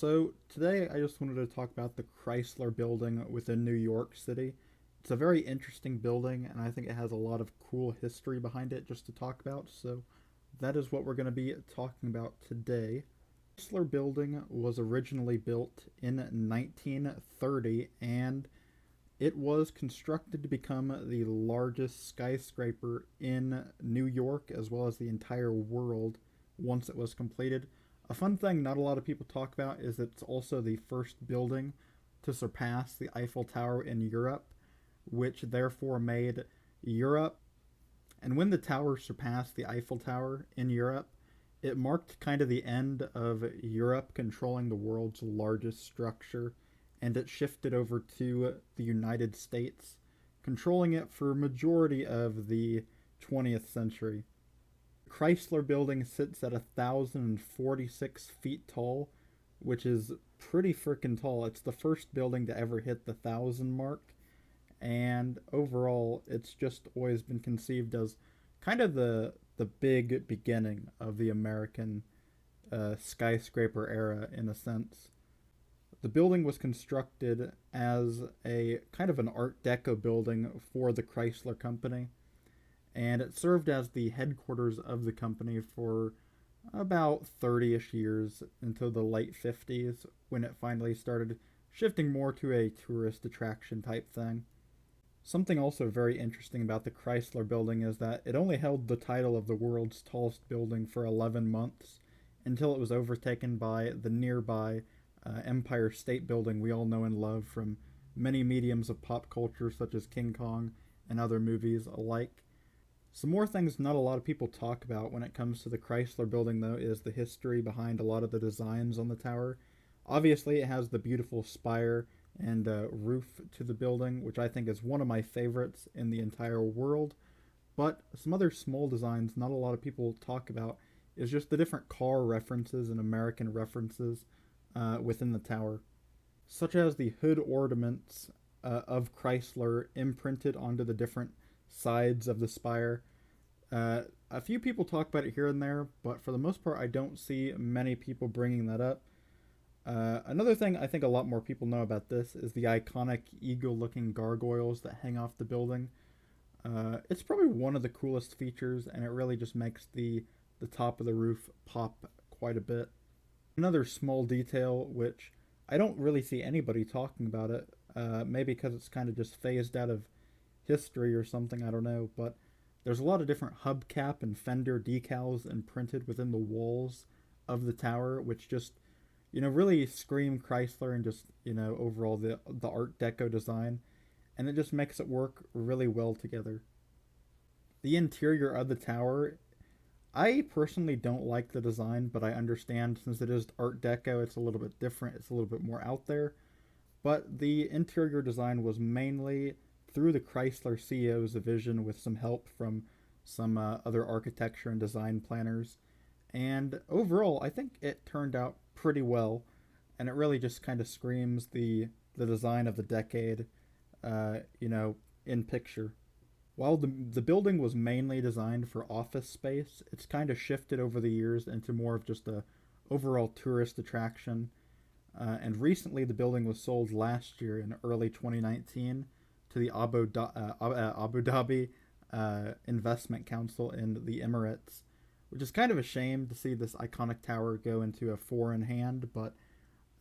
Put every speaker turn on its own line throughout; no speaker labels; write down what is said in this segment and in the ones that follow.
So today I just wanted to talk about the Chrysler Building within New York City. It's a very interesting building, and I think it has a lot of cool history behind it just to talk about. So that is what we're going to be talking about today. Chrysler Building was originally built in 1930, and it was constructed to become the largest skyscraper in New York as well as the entire world once it was completed. A fun thing not a lot of people talk about is it's also the first building to surpass the Eiffel Tower in Europe, which therefore made Europe. And when the tower surpassed the Eiffel Tower in Europe, it marked kind of the end of Europe controlling the world's largest structure, and it shifted over to the United States, controlling it for a majority of the 20th century. Chrysler Building sits at 1,046 feet tall, which is pretty freaking tall. It's the first building to ever hit the 1,000 mark, and overall, it's just always been conceived as kind of the big beginning of the American skyscraper era, in a sense. The building was constructed as a kind of an Art Deco building for the Chrysler Company, and it served as the headquarters of the company for about 30-ish years until the late 50s, when it finally started shifting more to a tourist attraction type thing. Something also very interesting about the Chrysler Building is that it only held the title of the world's tallest building for 11 months until it was overtaken by the nearby Empire State Building we all know and love from many mediums of pop culture such as King Kong and other movies alike. Some more things not a lot of people talk about when it comes to the Chrysler Building, though, is the history behind a lot of the designs on the tower. Obviously, it has the beautiful spire and roof to the building, which I think is one of my favorites in the entire world. But some other small designs not a lot of people talk about is just the different car references and American references within the tower, such as the hood ornaments of Chrysler imprinted onto the different sides of the spire. A few people talk about it here and there, but for the most part, I don't see many people bringing that up. Another thing I think a lot more people know about this is the iconic eagle-looking gargoyles that hang off the building. It's probably one of the coolest features, and it really just makes the top of the roof pop quite a bit. Another small detail, which I don't really see anybody talking about it, maybe because it's kind of just phased out of history or something, I don't know, but there's a lot of different hubcap and fender decals imprinted within the walls of the tower, which just, really scream Chrysler and just, overall the Art Deco design, and it just makes it work really well together. The interior of the tower, I personally don't like the design, but I understand since it is Art Deco, it's a little bit different, it's a little bit more out there. But the interior design was mainly through the Chrysler CEO's vision with some help from some other architecture and design planners. And overall, I think it turned out pretty well, and it really just kind of screams the design of the decade, in picture. While the building was mainly designed for office space, it's kind of shifted over the years into more of just a overall tourist attraction. And recently, the building was sold last year in early 2019 to the Abu Dhabi Investment Council in the Emirates, which is kind of a shame to see this iconic tower go into a foreign hand, but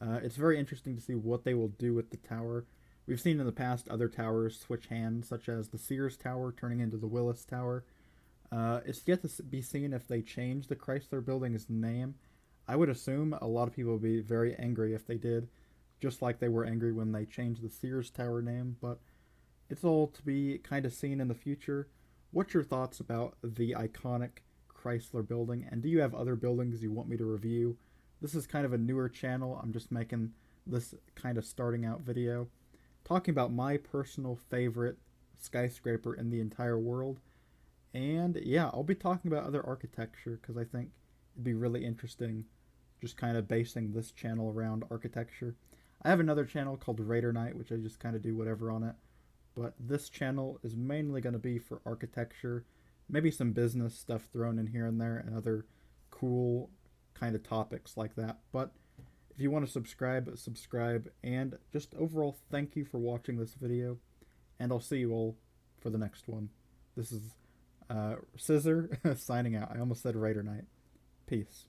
it's very interesting to see what they will do with the tower. We've seen in the past other towers switch hands, such as the Sears Tower turning into the Willis Tower. It's yet to be seen if they change the Chrysler Building's name. I would assume a lot of people would be very angry if they did, just like they were angry when they changed the Sears Tower name, but it's all to be kind of seen in the future. What's your thoughts about the iconic Chrysler Building, and do you have other buildings you want me to review? This is kind of a newer channel. I'm just making this kind of starting out video, talking about my personal favorite skyscraper in the entire world. And yeah, I'll be talking about other architecture because I think it'd be really interesting just kind of basing this channel around architecture. I have another channel called Raider Night, which I just kind of do whatever on it. But this channel is mainly going to be for architecture, maybe some business stuff thrown in here and there, and other cool kind of topics like that. But If you want to subscribe, subscribe, and just overall thank you for watching this video, and I'll see you all for the next one. This is Scissor signing out. I almost said Raider Knight. Peace.